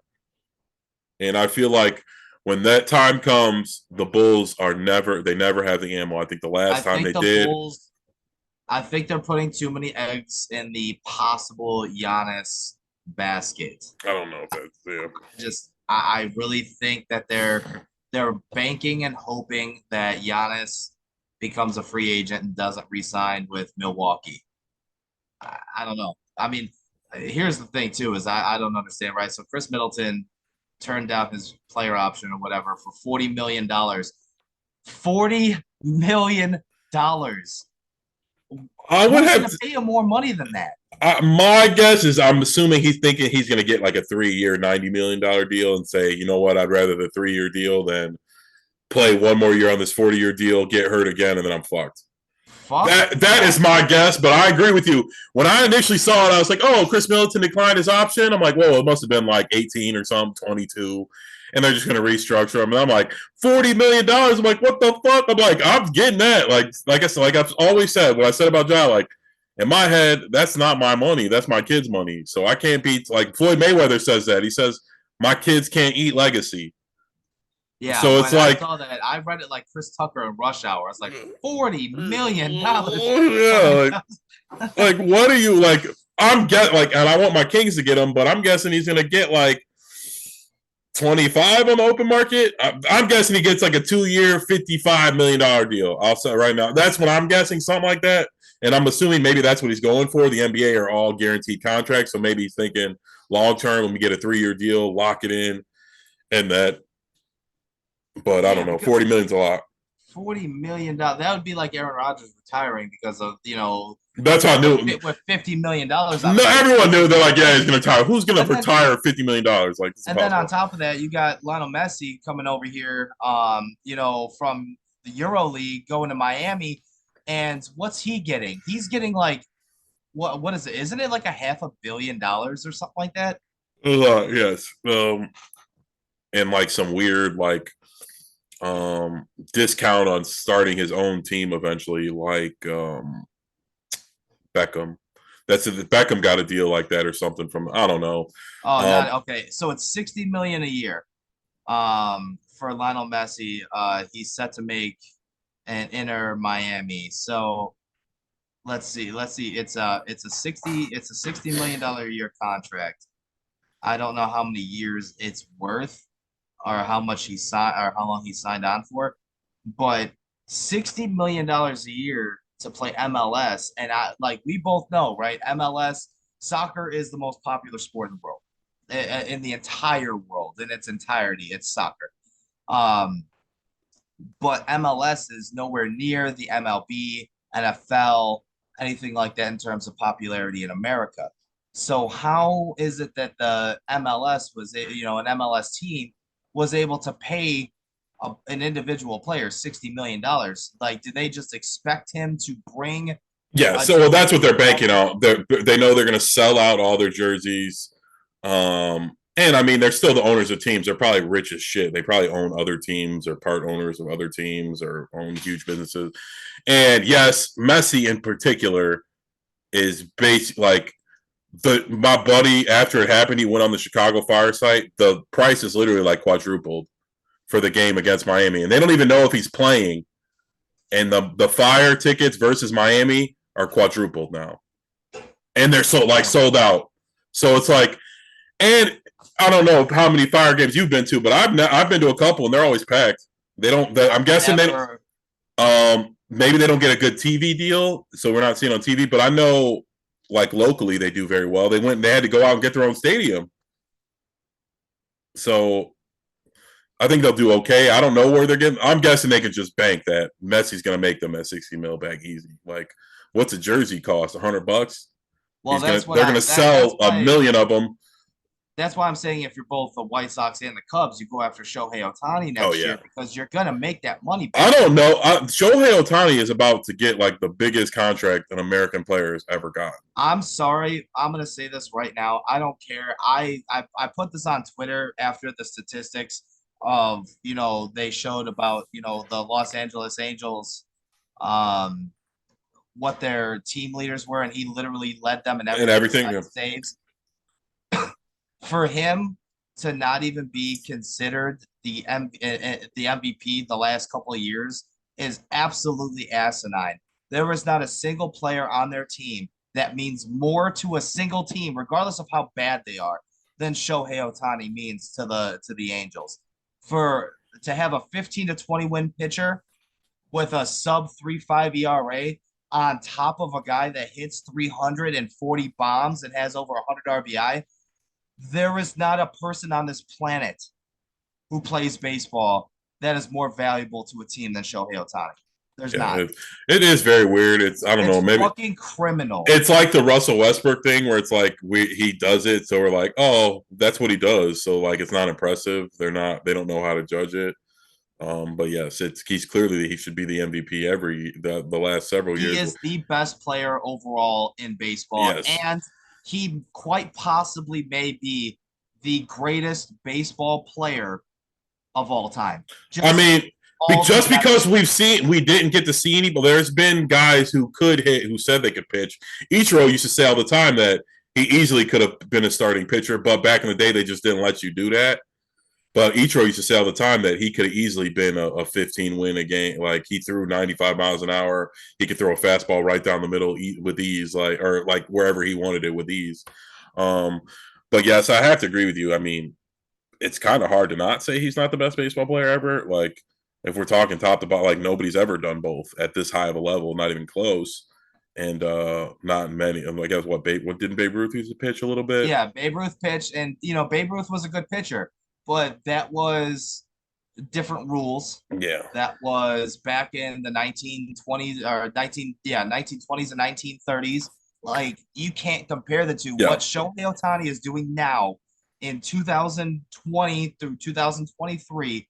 And I feel like when that time comes, the Bulls they never have the ammo. I think the I last time think they the did, Bulls. I think they're putting too many eggs in the possible Giannis basket. I don't know if that's yeah. I really think that they're banking and hoping that Giannis becomes a free agent and doesn't resign with Milwaukee. I don't know. I mean, here's the thing too is I don't understand, right? So Chris Middleton turned down his player option or whatever for $40 million. $40 million. I would Who's have gonna pay him more money than that? my guess is I'm assuming he's thinking he's going to get like a 3 year, $90 million deal and say, you know what, I'd rather the 3 year deal than play one more year on this 40 year deal, get hurt again, and then I'm fucked. Fuck That is that. my guess, but I agree with you. When I initially saw it, I was like, "Oh, Chris Middleton declined his option." I'm like, "Whoa, it must have been like 18 or something, 22." And they're just going to restructure him. And I'm like, $40 million. I'm like, what the fuck? I'm like, I'm getting that. Like I said, like I've always said, what I said about Ja, like in my head, that's not my money. That's my kids' money. So I can't be like Floyd Mayweather says that. He says, my kids can't eat legacy. Yeah, So it's when I like, saw that, I read it like Chris Tucker in Rush Hour. I was like, $40 million. yeah, like what are you like? I'm get like, and I want my Kings to get him, but I'm guessing he's gonna get like 25 on the open market. I'm guessing he gets like a 2 year, $55 million deal. I'll say right now. That's what I'm guessing, something like that. And I'm assuming maybe that's what he's going for. The NBA are all guaranteed contracts, so maybe he's thinking long term. When we get a 3 year deal, lock it in, and that. But I Yeah, don't know. because 40 million's a lot. $40 million, that would be like Aaron Rodgers retiring because of, That's how I knew. with $50 million out No, of it. everyone knew they're like, yeah, he's gonna retire. Who's gonna And then retire $50 million? Like, it's and then on impossible. top of that, you got Lionel Messi coming over here, from the Euro League going to Miami. And what's he getting? He's getting like what is it? Isn't it like a $500 million or something like that? Yes. And like some weird like discount on starting his own team eventually, like Beckham. That's it. Beckham got a deal like that or something from I don't know. Oh, Um, not okay. So it's 60 million a year. For Lionel Messi. He's set to make an Inter Miami. So let's see. Let's see. It's a 60 million dollar a year contract. I don't know how many years it's worth or how much he signed or how long he signed on for, but $60 million a year to play MLS, and I like we both know, right? MLS soccer is the most popular sport in the world, in the entire world, in its entirety. It's soccer. Um, but MLS is nowhere near the MLB, NFL, anything like that in terms of popularity in America. So how is it that the MLS an MLS team was able to pay an individual player $60 million? Like, do they just expect him to bring yeah, a so well, that's what jersey they're from? banking on. They know they're going to sell out all their jerseys. And I mean, they're still the owners of teams. They're probably rich as shit. They probably own other teams or part owners of other teams or own huge businesses. And yes, Messi in particular is based like my buddy after it happened, he went on the Chicago Fire site. The price is literally like quadrupled for the game against Miami, and they don't even know if he's playing. And the Fire tickets versus Miami are quadrupled now, and they're Damn. sold out. So it's like, and I don't know how many Fire games you've been to, but I've been to a couple, and they're always packed. They don't. I'm guessing they. Never. Maybe they don't get a good TV deal, so we're not seeing on TV. But I know, like locally, they do very well. They had to go out and get their own stadium, so I think they'll do okay. I don't know where they're getting. I'm guessing they can just bank that Messi's going to make them at 60 mil back easy. Like, what's a jersey cost? $100? Well, They're gonna sell a million of them. that's why I'm saying if you're both the White Sox and the Cubs, you go after Shohei Ohtani Oh next yeah. year because you're gonna make that money I back. don't know. Shohei Ohtani is about to get like the biggest contract an American player has ever gotten. I'm sorry. I'm gonna say this right now. I don't care. I put this on Twitter after the statistics of they showed about the Los Angeles Angels, um, what their team leaders were, and he literally led them in And everything everything. besides saves. For him to not even be considered the MVP the last couple of years is absolutely asinine. There was not a single player on their team that means more to a single team, regardless of how bad they are, than Shohei Ohtani means to the Angels. For to have a 15 to 20 win pitcher with a sub 3.5 ERA on top of a guy that hits 340 bombs and has over 100 RBI, there is not a person on this planet who plays baseball that is more valuable to a team than Shohei Ohtani. There's Yeah, not. it is very weird. I don't It's know. Maybe fucking criminal. it's like the Russell Westbrook thing where it's like he does it, so we're like, oh, that's what he does. So like, it's not impressive. They don't know how to judge it. But yes, he's clearly he should be the MVP the last several He years. is the best player overall in baseball, Yes, and he quite possibly may be the greatest baseball player of all time. I Just mean, just altogether. because we didn't get to see any, but there's been guys who could hit who said they could pitch. Ichiro used to say all the time that he easily could have been a starting pitcher, but back in the day they just didn't let you do that. But Ichiro used to say all the time that he could have easily been a 15 win a game. Like he threw 95 miles an hour. He could throw a fastball right down the middle with ease, or like wherever he wanted it with ease. Um, but yes, I have to agree with you. I mean, it's kind of hard to not say he's not the best baseball player ever. Like if we're talking top to bottom, like nobody's ever done both at this high of a level, not even close. And not many. I guess what didn't Babe Ruth used to pitch a little bit? Yeah, Babe Ruth pitched, and Babe Ruth was a good pitcher, but that was different rules. Yeah. That was back in the 1920s or 1920s and 1930s. Like you can't compare the two. Yeah. What Shohei Ohtani is doing now in 2020 through 2023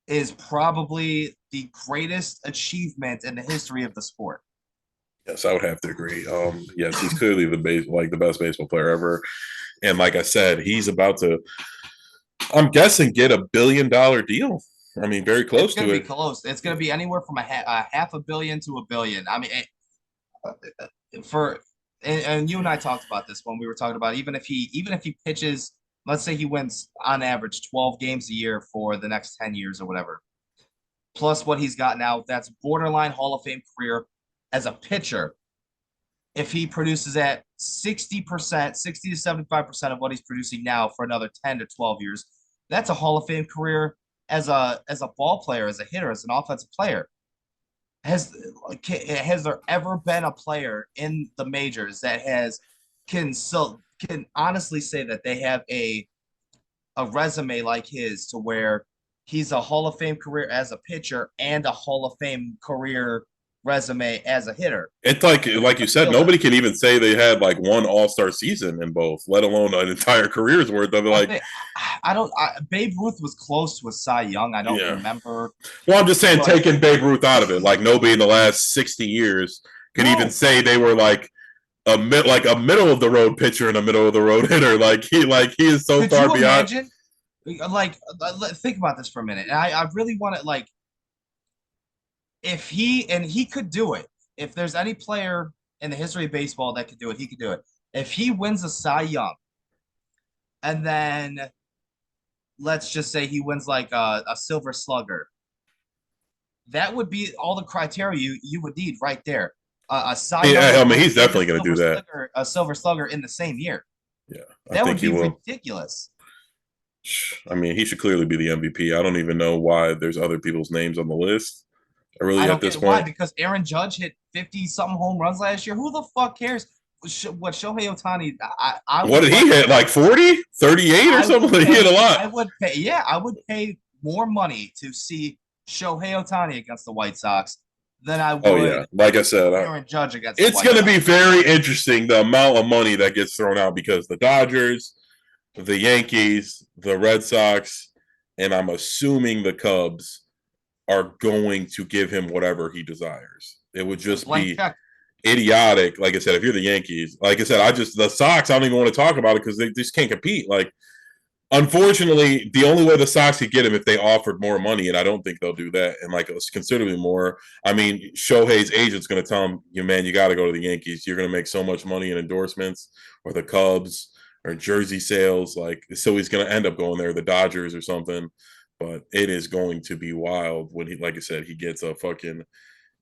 is probably the greatest achievement in the history of the sport. Yes, I would have to agree. Yes, he's clearly the best baseball player ever. And like I said, he's about to, I'm guessing, get $1 billion deal. I mean, very close It's going to to it. be close. It's going to be anywhere from a half a billion to $1 billion. I mean, for and you and I talked about this when we were talking about even if he pitches, let's say he wins on average 12 games a year for the next 10 years or whatever, plus what he's got now, that's borderline Hall of Fame career as a pitcher. If he produces at 60%, 60 to 75% of what he's producing now for another 10 to 12 years, that's a Hall of Fame career as a ball player, as a hitter, as an offensive player. Has there ever been a player in the majors that can honestly say that they have a resume like his to where he's a Hall of Fame career as a pitcher and a Hall of Fame career resume as a hitter? It's like you said, nobody can even say they had like one All-Star season in both, let alone an entire career's worth of like. I don't. Babe Ruth was close to a Cy Young. I don't Yeah. remember. Well, I'm just saying, But taking Babe Ruth out of it, like nobody in the last 60 years can even no, say they were like a middle of the road pitcher and a middle of the road hitter. Like he is so could far you beyond. imagine? Like, think about this for a minute. And I really want to like if he could do it. If there's any player in the history of baseball that could do it, he could do it. If he wins a Cy Young, and then let's just say he wins like a Silver Slugger, that would be all the criteria you would need right there. A Cy Young Yeah, I mean, award he's and definitely going to do that. A Silver Slugger in the same year. Yeah, I That think would he be will. ridiculous. I mean, he should clearly be the MVP. I don't even know why there's other people's names on the list. I Really, at don't get this it. Why? point, Because Aaron Judge hit 50 something home runs last year. Who the fuck cares? What Shohei Ohtani? I what would did he like. hit? Like 40, 38 or I something? would He hit a pay. lot. I would pay. Yeah, I would pay more money to see Shohei Ohtani against the White Sox than I Oh yeah, would like I said, Aaron Judge against the it's White going to be Sox. very interesting the amount of money that gets thrown out because the Dodgers, the Yankees, the Red Sox, and I'm assuming the Cubs are going to give him whatever he desires. It would A just blank be check. idiotic. Like I said, if you're the Yankees, like I said, the Sox, I don't even want to talk about it because they just can't compete. Like, unfortunately, the only way the Sox could get him if they offered more money, and I don't think they'll do that, and like it's considerably more. I mean, Shohei's agent's going to tell him, "You man, you got to go to the Yankees. You're going to make so much money in endorsements, or the Cubs, or jersey sales. Like, so he's going to end up going there, the Dodgers or something." But it is going to be wild when he, like I said, he gets a fucking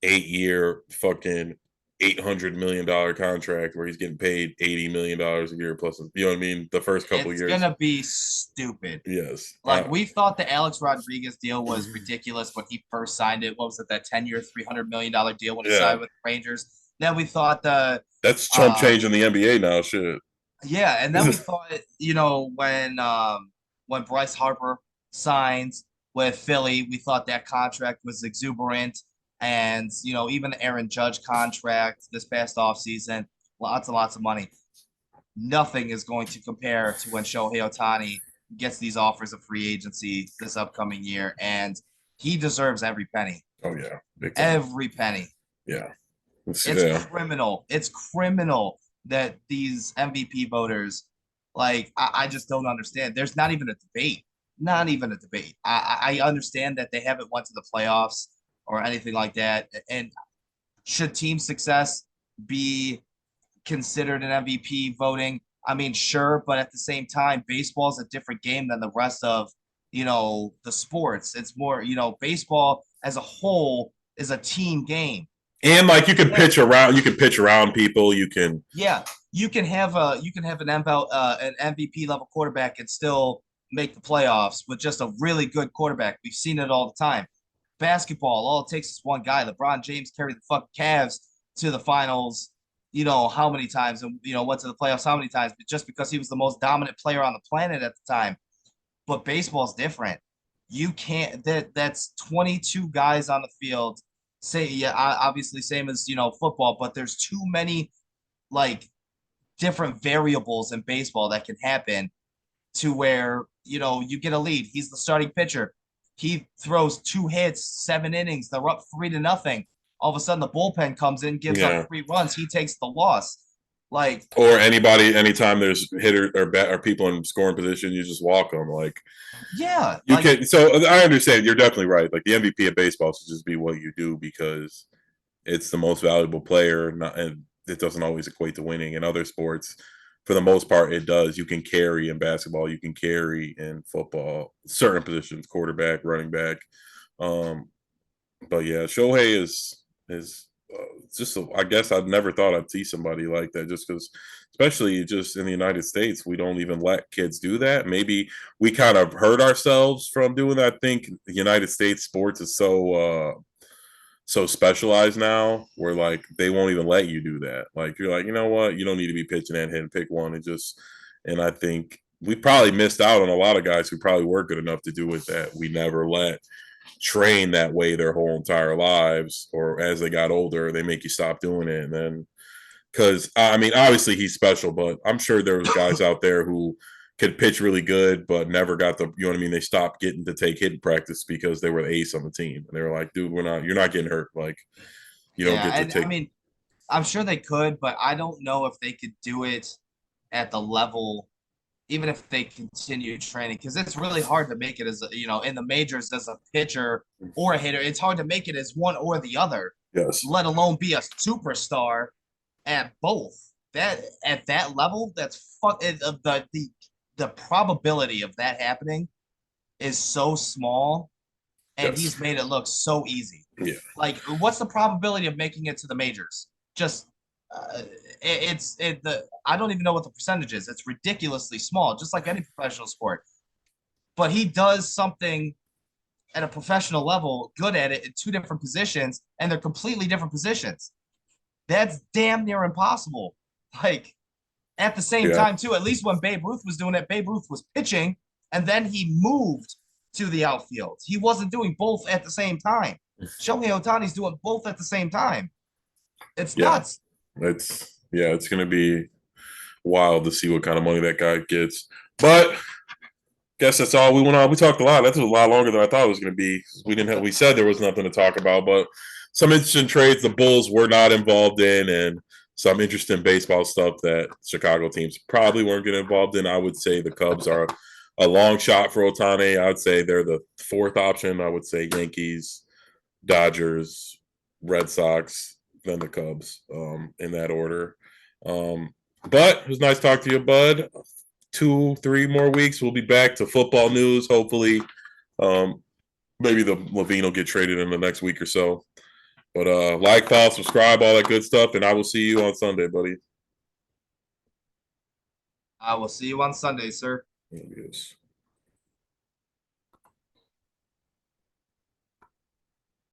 8 year, fucking $800 million contract where he's getting paid $80 million a year plus. You know what I mean? The first couple of It's years. gonna be stupid. Yes. Like we thought the Alex Rodriguez deal was ridiculous when he first signed it. What was it? That 10-year, $300 million deal when he Yeah. signed with the Rangers. Then we thought that's chump change in the NBA now. Shit. yeah, and then we thought when Bryce Harper signs with Philly, we thought that contract was exuberant. And even the Aaron Judge contract this past offseason, lots and lots of money. Nothing is going to compare to when Shohei Ohtani gets these offers of free agency this upcoming year, and he deserves every penny. Oh yeah, big time. Every penny. Yeah, It's criminal. It's criminal that these MVP voters, like, I just don't understand. There's not even a debate. Not even a debate. I understand that they haven't went to the playoffs or anything like that. And should team success be considered an MVP voting? I mean, sure, but at the same time, baseball is a different game than the rest of, the sports. It's more, baseball as a whole is a team game. And like you can pitch around people. You can you can have an MVP level quarterback and still make the playoffs with just a really good quarterback. We've seen it all the time. Basketball, all it takes is one guy. LeBron James carried the fucking Cavs to the finals, how many times, and went to the playoffs how many times, but just because he was the most dominant player on the planet at the time. But baseball's different. You can't that's 22 guys on the field. Say, yeah, obviously same as football, but there's too many like different variables in baseball that can happen to where you get a lead. He's the starting pitcher. He throws 2 hits, 7 innings. They're up 3-0. All of a sudden, the bullpen comes in, gives up 3 runs. He takes the loss. Like, or anybody, anytime there's hitter or people in scoring position, you just walk them. Like, yeah, you can. So I understand. You're definitely right. Like the MVP of baseball should just be what you do because it's the most valuable player, and it doesn't always equate to winning. In other sports, for the most part, it does. You can carry in basketball, you can carry in football, certain positions, quarterback, running back. Um, but yeah, Shohei is just. I guess I've never thought I'd see somebody like that. Just because, especially just in the United States, we don't even let kids do that. Maybe we kind of hurt ourselves from doing that. I think the United States sports is so specialized now, where like they won't even let you do that. Like you're like, you know what, you don't need to be pitching that, hit and pick one, and just. And I think we probably missed out on a lot of guys who probably were good enough to do it that we never let train that way their whole entire lives, or as they got older they make you stop doing it. And then, because I mean obviously he's special, but I'm sure there was guys out there who could pitch really good but never got the, you know what I mean, they stopped getting to take hitting practice because they were the ace on the team, and they were like, dude, you're not getting hurt, like you don't Yeah, get to and I take. mean, I'm sure they could, but I don't know if they could do it at the level, even if they continue training, because it's really hard to make it as in the majors as a pitcher or a hitter. It's hard to make it as one or the other, Yes. let alone be a superstar at both. That at that level, that's the probability of that happening is so small, and Yes. he's made it look so easy. Yeah. Like, what's the probability of making it to the majors? Just the I don't even know what the percentage is. It's ridiculously small, just like any professional sport. But he does something at a professional level, good at it in two different positions, and they're completely different positions. That's damn near impossible. Like at the same Yeah. time, too. At least when Babe Ruth was doing it, Babe Ruth was pitching, and then he moved to the outfield. He wasn't doing both at the same time. Shohei Ohtani's doing both at the same time. It's Yeah. nuts. It's gonna be wild to see what kind of money that guy gets. But guess that's all we went on. We talked a lot. That's a lot longer than I thought it was going to be. We said there was nothing to talk about, but some interesting trades the Bulls were not involved in, and some interesting baseball stuff that Chicago teams probably weren't getting involved in. I would say the Cubs are a long shot for Ohtani. I would say they're the fourth option. I would say Yankees, Dodgers, Red Sox, then the Cubs, in that order. But it was nice talking to you, bud. 2-3 more weeks, we'll be back to football news. Hopefully, um, maybe the Levine will get traded in the next week or so. But like, follow, subscribe, all that good stuff, and I will see you on Sunday, buddy. I will see you on Sunday, sir. Yes.